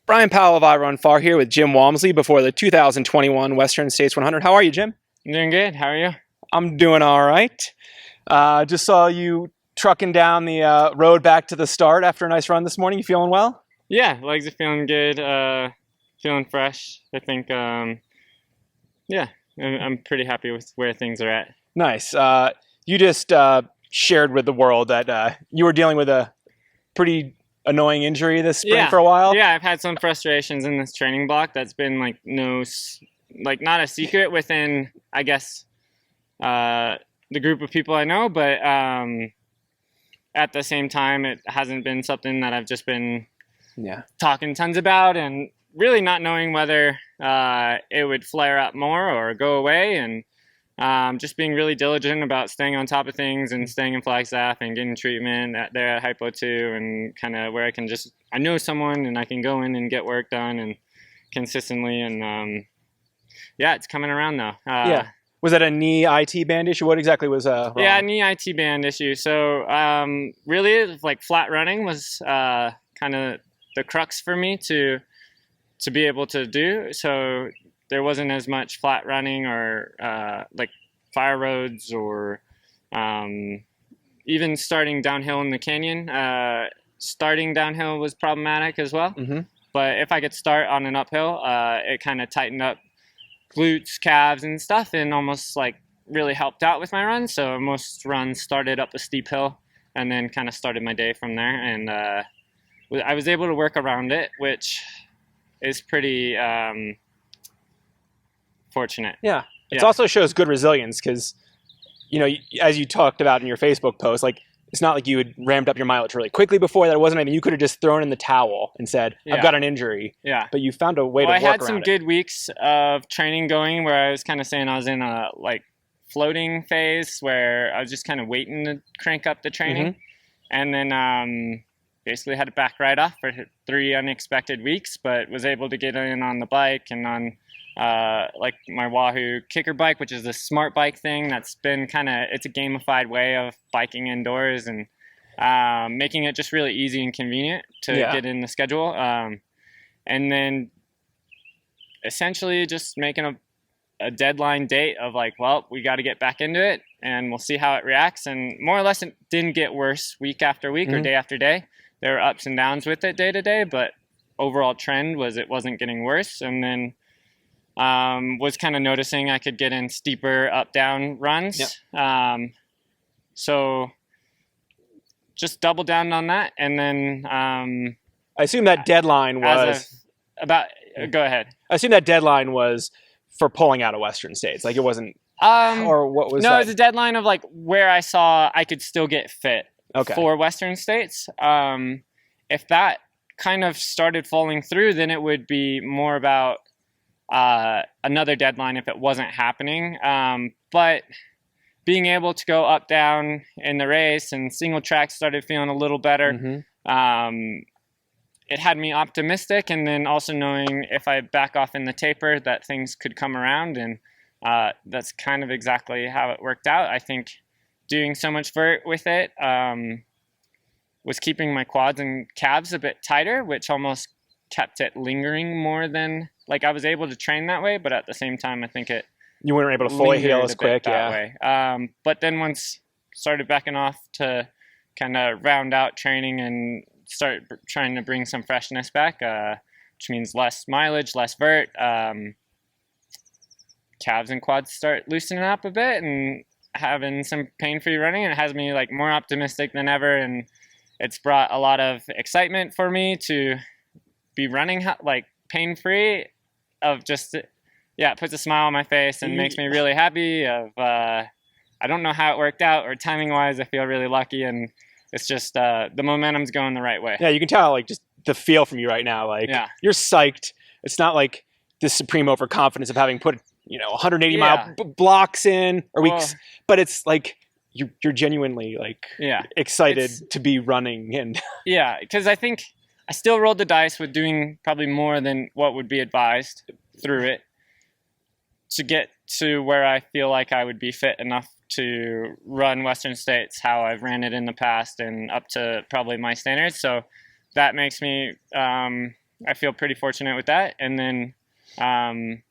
Brian Powell of I Run Far here with Jim Walmsley before the 2021 Western States 100. How are you, Jim? I'm doing good. How are you? I'm doing all right. Just saw you trucking down the road back to the start after a nice run this morning. You feeling well? Yeah, legs are feeling good. Feeling fresh. I think, yeah, I'm pretty happy with where things are at. Nice. You just shared with the world that you were dealing with a pretty annoying injury this spring for a while. Yeah, I've had some frustrations in this training block. That's been not a secret within, I guess, the group of people I know, but at the same time, it hasn't been something that I've just been talking tons about and really not knowing whether it would flare up more or go away, and just being really diligent about staying on top of things and staying in Flagstaff and getting treatment there at Hypo 2, and kind of where I know someone and I can go in and get work done and consistently, and yeah, it's coming around though. Was that a knee IT band issue? What exactly was wrong? Yeah, knee IT band issue. So really, like, flat running was kind of the crux for me to be able to do. So there wasn't as much flat running or like fire roads or even starting downhill in the canyon. Starting downhill was problematic as well. Mm-hmm. But if I could start on an uphill, it kind of tightened up glutes, calves, and stuff, and almost like really helped out with my run. So most runs started up a steep hill and then kind of started my day from there. And I was able to work around it, which is pretty fortunate. Yeah. It also shows good resilience because, you know, as you talked about in your Facebook post, like, it's not like you had ramped up your mileage really quickly before that. It wasn't anything. You could have just thrown in the towel and said, I've got an injury. Yeah. But you found a way to work around it. I had some good weeks of training going where I was kind of saying I was in a floating phase where I was just kind of waiting to crank up the training. Mm-hmm. And then basically had to back right off for 3 unexpected weeks, but was able to get in on the bike and on like my Wahoo kicker bike, which is a smart bike thing that's been it's a gamified way of biking indoors and making it just really easy and convenient to get in the schedule. And then essentially just making a deadline date of like, well, we got to get back into it and we'll see how it reacts. And more or less it didn't get worse week after week or day after day. There were ups and downs with it day to day, but overall trend was it wasn't getting worse. And then was kind of noticing I could get in steeper up-down runs. Yep. So just double down on that. And then I assume that deadline was go ahead. I assume that deadline was for pulling out of Western States. Like, it wasn't or what was that? No, it was a deadline of like where I saw I could still get fit for Western States. If that kind of started falling through, then it would be more about another deadline if it wasn't happening. But being able to go up, down in the race and single track started feeling a little better. Mm-hmm. It had me optimistic, and then also knowing if I back off in the taper that things could come around, and that's kind of exactly how it worked out. I think doing so much vert with it was keeping my quads and calves a bit tighter, which almost kept it lingering more than, like, I was able to train that way, but at the same time, I think you weren't able to fully heal as quick that way. But then once started backing off to kind of round out training and start trying to bring some freshness back, which means less mileage, less vert, calves and quads start loosening up a bit and having some pain-free running, and it has me like more optimistic than ever, and it's brought a lot of excitement for me to be running like pain-free. Of just, it puts a smile on my face and makes me really happy. I don't know how it worked out, or timing wise, I feel really lucky, and it's just the momentum's going the right way. Yeah, you can tell, like, just the feel from you right now. Like, you're psyched. It's not like this supreme overconfidence of having put 180 mile blocks in or weeks, but it's like you're genuinely like excited to be running. And because I think I still rolled the dice with doing probably more than what would be advised through it to get to where I feel like I would be fit enough to run Western States how I've ran it in the past and up to probably my standards. So that makes me I feel pretty fortunate with that. And then, other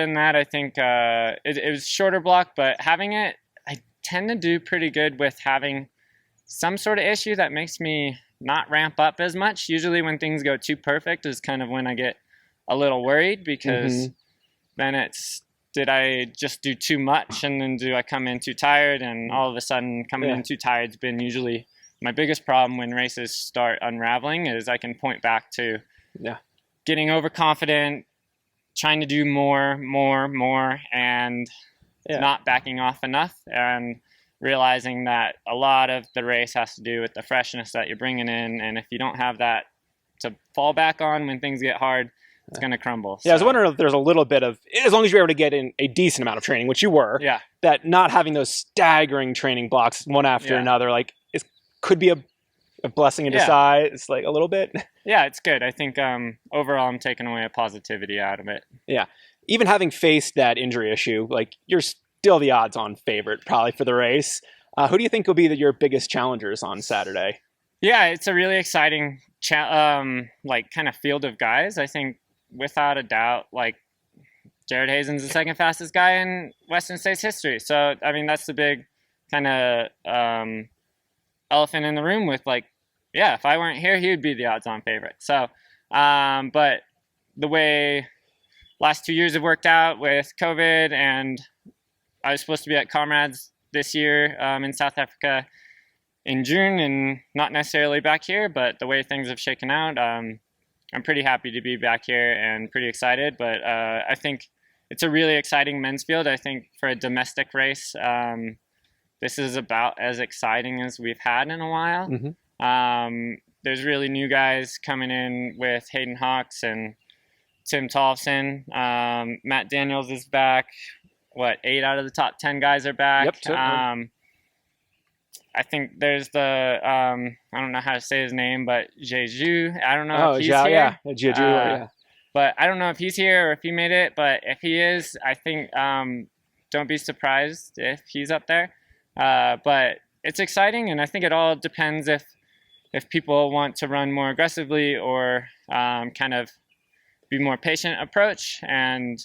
than that, I think it was shorter block, but having it, I tend to do pretty good with having some sort of issue that makes me not ramp up as much. Usually when things go too perfect is kind of when I get a little worried, because then it's, did I just do too much, and then do I come in too tired? And all of a sudden coming in too tired has been usually my biggest problem when races start unraveling. Is I can point back to getting overconfident, trying to do more, and not backing off enough, and realizing that a lot of the race has to do with the freshness that you're bringing in. And if you don't have that to fall back on when things get hard, it's going to crumble. Yeah, I was wondering if there's a little bit of, as long as you're able to get in a decent amount of training, which you were, that not having those staggering training blocks one after another, like, it could be a blessing in disguise, like a little bit. Yeah, it's good. I think overall I'm taking away a positivity out of it. Yeah. Even having faced that injury issue, like, you're still the odds-on favorite probably for the race. Who do you think will be your biggest challengers on Saturday? Yeah, it's a really exciting like kind of field of guys. I think without a doubt, like, Jared Hazen's the second fastest guy in Western States history. So, I mean, that's the big kind of elephant in the room with, like, if I weren't here, he would be the odds-on favorite. So, but the way last 2 years have worked out with COVID, and I was supposed to be at Comrades this year in South Africa in June, and not necessarily back here, but the way things have shaken out, I'm pretty happy to be back here and pretty excited. But I think it's a really exciting men's field. I think for a domestic race, this is about as exciting as we've had in a while. There's really new guys coming in with Hayden Hawks and Tim Tolfson. Matt Daniels is back. 8 out of the top 10 guys are back. Yep, I think there's the, I don't know how to say his name, but Jeju. I don't know if he's here. Jeju, But I don't know if he's here or if he made it. But if he is, I think don't be surprised if he's up there. But it's exciting, and I think it all depends if people want to run more aggressively or kind of be more patient approach. And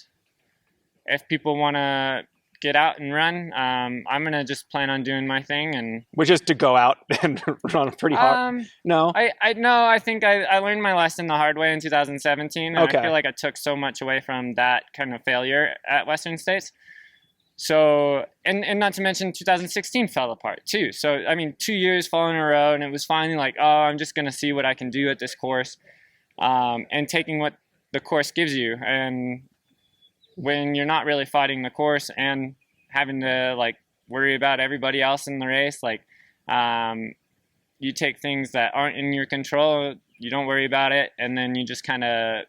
if people want to get out and run, I'm gonna just plan on doing my thing, and which is to go out and run pretty hard. I think I learned my lesson the hard way in 2017, and I feel like I took so much away from that kind of failure at Western States. So, and not to mention 2016 fell apart too. So, I mean, 2 years fall in a row, and it was finally like, oh, I'm just gonna see what I can do at this course, and taking what the course gives you. And when you're not really fighting the course and having to, like, worry about everybody else in the race, like, you take things that aren't in your control, you don't worry about it, and then you just kind of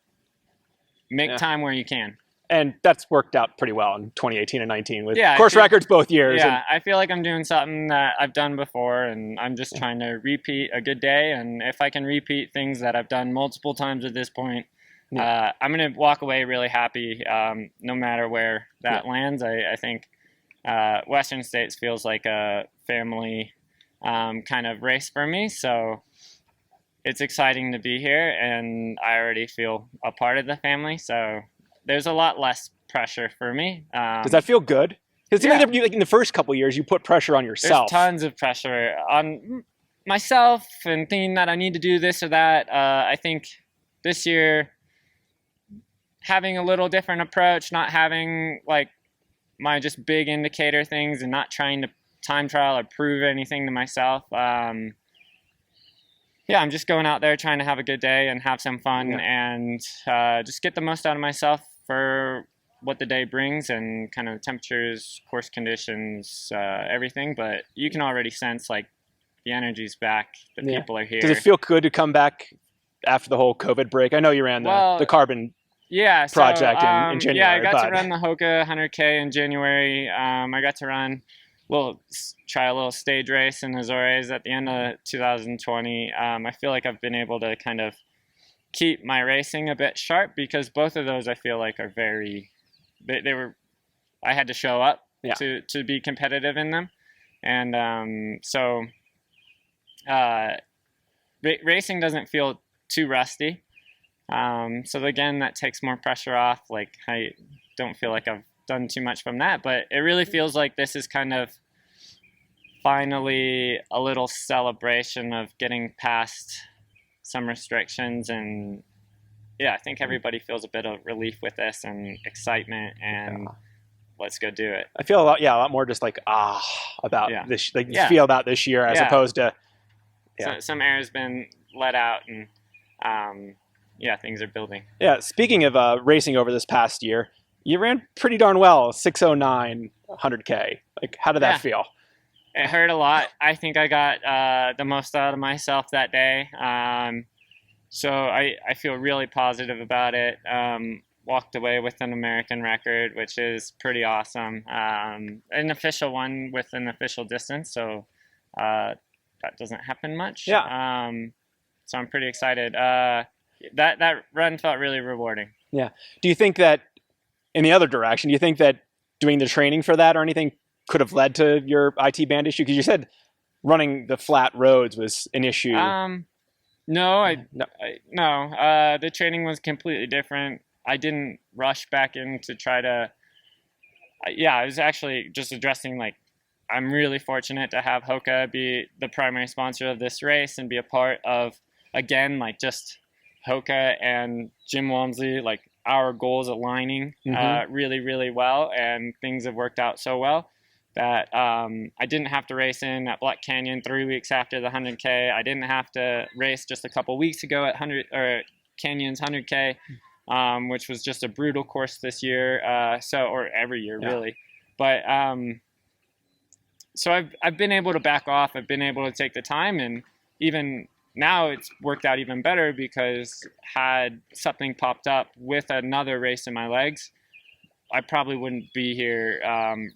make time where you can. And that's worked out pretty well in 2018 and 19 with course records both years. Yeah, I feel like I'm doing something that I've done before, and I'm just trying to repeat a good day. And if I can repeat things that I've done multiple times at this point, I'm going to walk away really happy, no matter where that lands. I think Western States feels like a family kind of race for me. So it's exciting to be here, and I already feel a part of the family. So there's a lot less pressure for me. Does that feel good? Because like in the first couple of years, you put pressure on yourself. There's tons of pressure on myself and thinking that I need to do this or that. I think this year, having a little different approach, not having like my just big indicator things, and not trying to time trial or prove anything to myself. I'm just going out there trying to have a good day and have some fun, and just get the most out of myself for what the day brings, and kind of temperatures, course conditions, everything. But you can already sense, like, the energy's back, the people are here. Does it feel good to come back after the whole COVID break? I know you ran the carbon project in January. Yeah, I got to run the Hoka 100K in January. I got to try a little stage race in Azores at the end of 2020. I feel like I've been able to kind of keep my racing a bit sharp, because both of those I feel like are I had to show up to be competitive in them. And racing doesn't feel too rusty. So again, that takes more pressure off. Like I don't feel like I've done too much from that, but it really feels like this is kind of finally a little celebration of getting past some restrictions. And yeah, I think everybody feels a bit of relief with this and excitement and let's go do it. I feel a lot more just like, about this, like feel about this year as opposed to, so, some air has been let out and, things are building. Yeah. Speaking of racing over this past year, you ran pretty darn well, 6:09 100K. Like, how did that feel? It hurt a lot. I think I got the most out of myself that day. So I feel really positive about it. Walked away with an American record, which is pretty awesome. An official one with an official distance, so that doesn't happen much. Yeah. So I'm pretty excited. That run felt really rewarding. Yeah. Do you think that, in the other direction, do you think that doing the training for that or anything could have led to your IT band issue? Because you said running the flat roads was an issue. No. The training was completely different. I didn't rush back in to try to. I was actually just addressing, like, I'm really fortunate to have Hoka be the primary sponsor of this race and be a part of, again, like, just Hoka and Jim Walmsley, like, our goals aligning really, really well, and things have worked out so well that I didn't have to race in at Black Canyon 3 weeks after the 100K. I didn't have to race just a couple weeks ago at Canyon's 100K, which was just a brutal course this year. Or every year really, but so I've been able to back off. I've been able to take the time, and even now it's worked out even better because had something popped up with another race in my legs, I probably wouldn't be here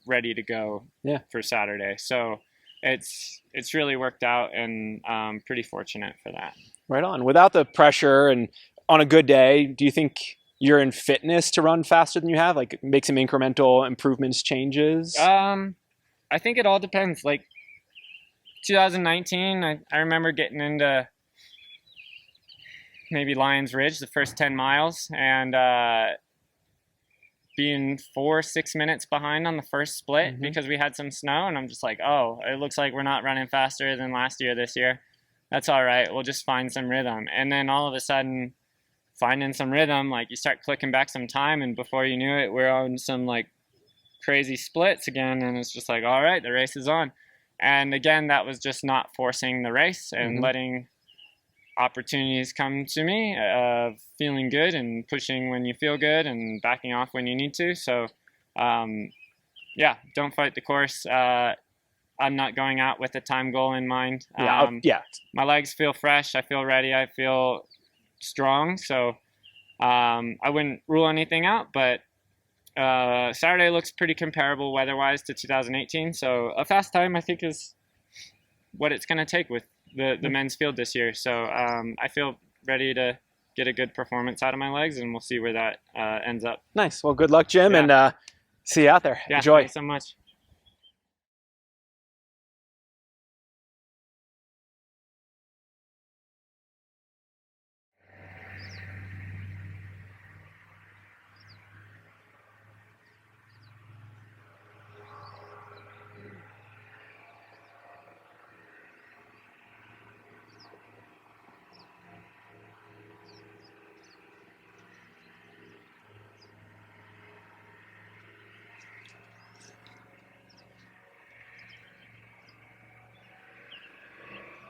ready to go for Saturday. So it's really worked out, and I'm pretty fortunate for that. Right on. Without the pressure and on a good day, do you think you're in fitness to run faster than you have? Like, make some incremental improvements, changes? I think it all depends. Like 2019, I remember getting into maybe Lions Ridge, the first 10 miles, and being 4-6 minutes behind on the first split because we had some snow, and I'm just like, oh, it looks like we're not running faster than last year this year. That's all right. We'll just find some rhythm. And then all of a sudden, finding some rhythm, like you start clicking back some time, and before you knew it, we're on some like crazy splits again, and it's just like, all right, the race is on. And again, that was just not forcing the race and letting opportunities come to me of feeling good and pushing when you feel good and backing off when you need to. So don't fight the course. I'm not going out with a time goal in mind. My legs feel fresh. I feel ready. I feel strong. So I wouldn't rule anything out, but Saturday looks pretty comparable weather-wise to 2018. So a fast time, I think, is what it's going to take with the men's field this year. So I feel ready to get a good performance out of my legs, and we'll see where that ends up. Nice. Well, good luck, Jim, and see you out there. Yeah, enjoy. Thanks so much.